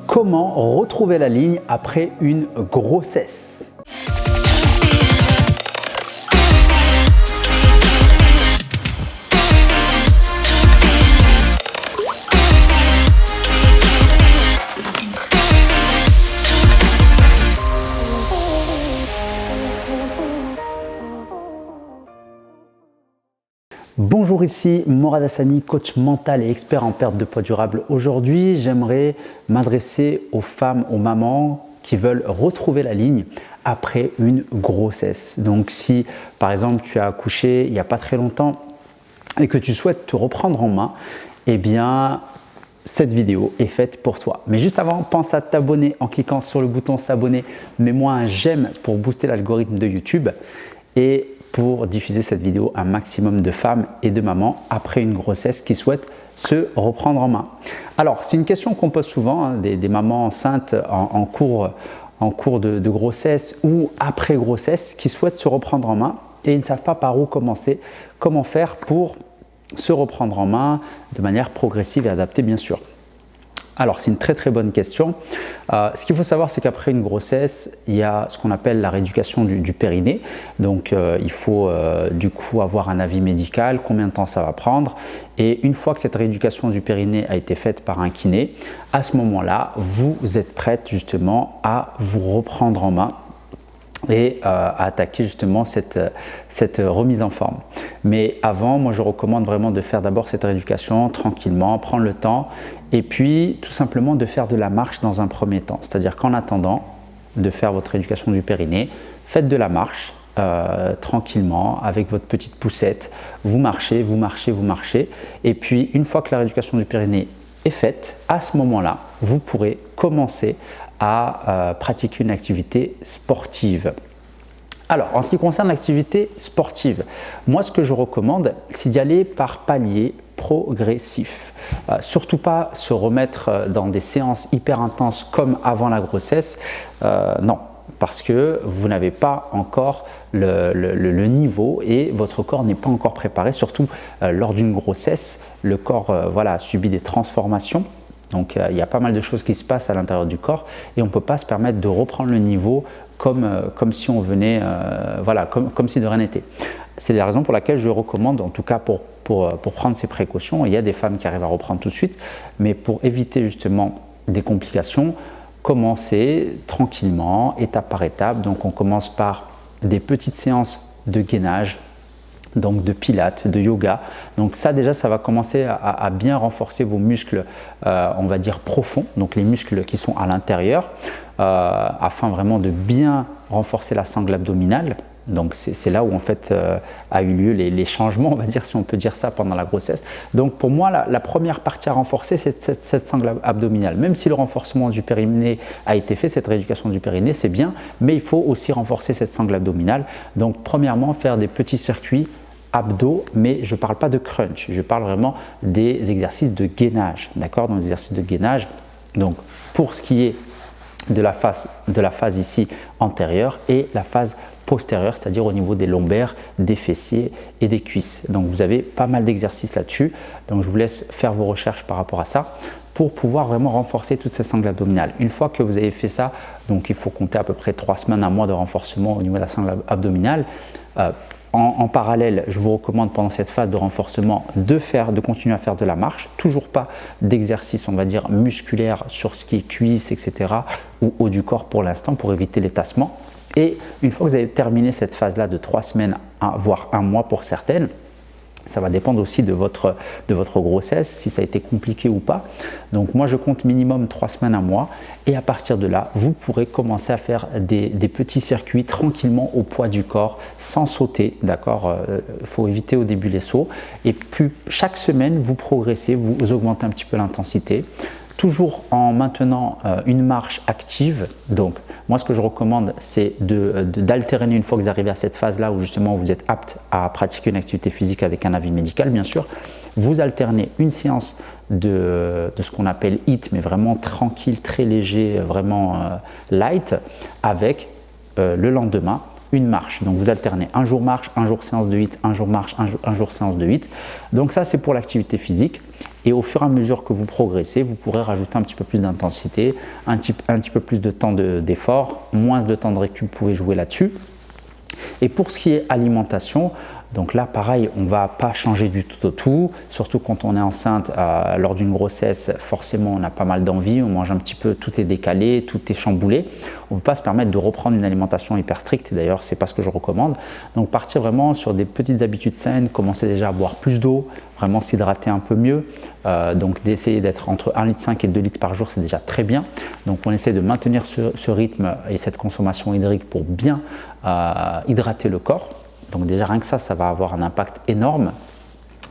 Comment retrouver la ligne après une grossesse? Bonjour, ici Morad Hassani, coach mental et expert en perte de poids durable. Aujourd'hui, j'aimerais m'adresser aux femmes, aux mamans qui veulent retrouver la ligne après une grossesse. Donc si par exemple tu as accouché il n'y a pas très longtemps et que tu souhaites te reprendre en main, eh bien cette vidéo est faite pour toi. Mais juste avant, pense à t'abonner en cliquant sur le bouton s'abonner. Mets-moi un j'aime pour booster l'algorithme de YouTube et pour diffuser cette vidéo à un maximum de femmes et de mamans après une grossesse qui souhaitent se reprendre en main. Alors, c'est une question qu'on pose souvent, hein, des mamans enceintes en cours de grossesse ou après grossesse qui souhaitent se reprendre en main et ils ne savent pas par où commencer, comment faire pour se reprendre en main de manière progressive et adaptée bien sûr. Alors, c'est une très bonne question. Ce qu'il faut savoir, c'est qu'après une grossesse, il y a ce qu'on appelle la rééducation du périnée. Donc, il faut du coup avoir un avis médical, combien de temps ça va prendre. Et une fois que cette rééducation du périnée a été faite par un kiné, à ce moment-là, vous êtes prête justement à vous reprendre en main et à attaquer justement cette remise en forme. Mais avant, moi je recommande vraiment de faire d'abord cette rééducation tranquillement, prendre le temps et puis tout simplement de faire de la marche dans un premier temps. C'est-à-dire qu'en attendant de faire votre rééducation du périnée, faites de la marche tranquillement avec votre petite poussette. Vous marchez et puis une fois que la rééducation du périnée est faite, à ce moment-là, vous pourrez commencer à pratiquer une activité sportive. Alors, en ce qui concerne l'activité sportive, moi ce que je recommande, c'est d'y aller par paliers progressifs. Surtout pas se remettre dans des séances hyper intenses comme avant la grossesse, non, parce que vous n'avez pas encore le niveau et votre corps n'est pas encore préparé, surtout lors d'une grossesse, le corps voilà, subit des transformations. Donc il y a pas mal de choses qui se passent à l'intérieur du corps et on ne peut pas se permettre de reprendre le niveau comme si on venait, voilà, comme si de rien n'était. C'est la raison pour laquelle je recommande, en tout cas pour prendre ces précautions, il y a des femmes qui arrivent à reprendre tout de suite, mais pour éviter justement des complications, commencer tranquillement, étape par étape. Donc on commence par des petites séances de gainage, donc de pilates, de yoga. Donc ça déjà, ça va commencer à bien renforcer vos muscles, on va dire profonds, donc les muscles qui sont à l'intérieur, afin vraiment de bien renforcer la sangle abdominale. Donc c'est là où en fait a eu lieu les changements, on va dire, si on peut dire ça, pendant la grossesse. Donc pour moi, la première partie à renforcer, c'est cette sangle abdominale. Même si le renforcement du périnée a été fait, cette rééducation du périnée, c'est bien, mais il faut aussi renforcer cette sangle abdominale. Donc premièrement, faire des petits circuits abdos, mais je ne parle pas de crunch, je parle vraiment des exercices de gainage, d'accord? Donc des exercices de gainage, donc pour ce qui est de la phase ici antérieure et la phase postérieure, c'est-à-dire au niveau des lombaires, des fessiers et des cuisses. Donc vous avez pas mal d'exercices là-dessus, donc je vous laisse faire vos recherches par rapport à ça pour pouvoir vraiment renforcer toute cette sangle abdominale. Une fois que vous avez fait ça, donc il faut compter à peu près 3 semaines, un mois de renforcement au niveau de la sangle abdominale. En parallèle, je vous recommande pendant cette phase de renforcement de continuer à faire de la marche, toujours pas d'exercice, on va dire, musculaire sur ce qui est cuisses, etc. ou haut du corps pour l'instant pour éviter les tassements. Et une fois que vous avez terminé cette phase-là de 3 semaines, voire un mois pour certaines, ça va dépendre aussi de votre grossesse, si ça a été compliqué ou pas. Donc moi, je compte minimum 3 semaines, un mois. Et à partir de là, vous pourrez commencer à faire des petits circuits tranquillement au poids du corps, sans sauter, d'accord? Il faut éviter au début les sauts. Et puis, chaque semaine, vous progressez, vous augmentez un petit peu l'intensité. Toujours en maintenant une marche active. Donc, moi, ce que je recommande, c'est d'alterner une fois que vous arrivez à cette phase-là où justement vous êtes apte à pratiquer une activité physique avec un avis médical, bien sûr. Vous alternez une séance de ce qu'on appelle HIIT, mais vraiment tranquille, très léger, vraiment light, avec le lendemain une marche. Donc vous alternez un jour marche, un jour séance de HIIT, un jour marche, un jour séance de HIIT. Donc ça, c'est pour l'activité physique. Et au fur et à mesure que vous progressez, vous pourrez rajouter un petit peu plus d'intensité, un petit peu plus de temps d'effort, moins de temps de récup, vous pouvez jouer là-dessus. Et pour ce qui est alimentation, donc là pareil, on ne va pas changer du tout au tout, surtout quand on est enceinte, lors d'une grossesse, forcément on a pas mal d'envie, on mange un petit peu, tout est décalé, tout est chamboulé. On ne peut pas se permettre de reprendre une alimentation hyper stricte, et d'ailleurs c'est pas ce que je recommande. Donc partir vraiment sur des petites habitudes saines, commencer déjà à boire plus d'eau, vraiment s'hydrater un peu mieux, donc d'essayer d'être entre 1,5 litre et 2 litres par jour, c'est déjà très bien. Donc on essaie de maintenir ce rythme et cette consommation hydrique pour bien hydrater le corps. Donc déjà rien que ça va avoir un impact énorme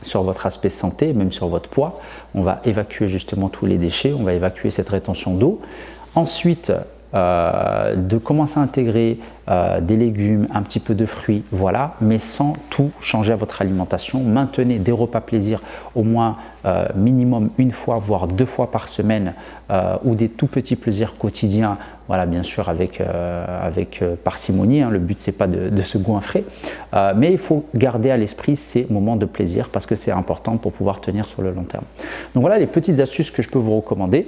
sur votre aspect santé, même sur votre poids. On va évacuer justement tous les déchets, on va évacuer cette rétention d'eau. Ensuite, de commencer à intégrer des légumes, un petit peu de fruits, voilà, mais sans tout changer à votre alimentation. Maintenez des repas plaisir au moins minimum une fois, voire 2 fois par semaine, ou des tout petits plaisirs quotidiens. Voilà, bien sûr avec parcimonie, hein. Le but c'est pas de se goinfrer, mais il faut garder à l'esprit ces moments de plaisir parce que c'est important pour pouvoir tenir sur le long terme. Donc voilà les petites astuces que je peux vous recommander.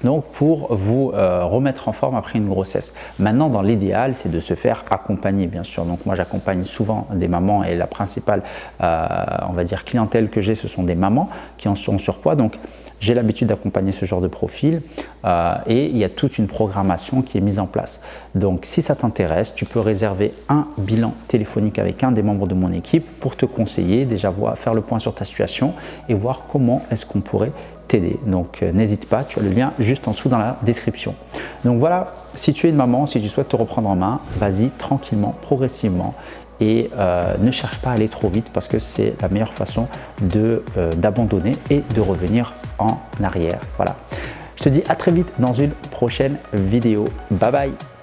Donc pour vous remettre en forme après une grossesse. Maintenant, dans l'idéal, c'est de se faire accompagner, bien sûr. Donc moi, j'accompagne souvent des mamans et la principale, on va dire, clientèle que j'ai, ce sont des mamans qui en sont en surpoids. Donc j'ai l'habitude d'accompagner ce genre de profil et il y a toute une programmation qui est mise en place. Donc si ça t'intéresse, tu peux réserver un bilan téléphonique avec un des membres de mon équipe pour te conseiller, déjà faire le point sur ta situation et voir comment est-ce qu'on pourrait t'aider. Donc n'hésite pas, tu as le lien juste en dessous dans la description. Donc voilà, si tu es une maman, si tu souhaites te reprendre en main, vas-y tranquillement, progressivement et ne cherche pas à aller trop vite parce que c'est la meilleure façon d'abandonner et de revenir en arrière. Voilà. Je te dis à très vite dans une prochaine vidéo. Bye bye.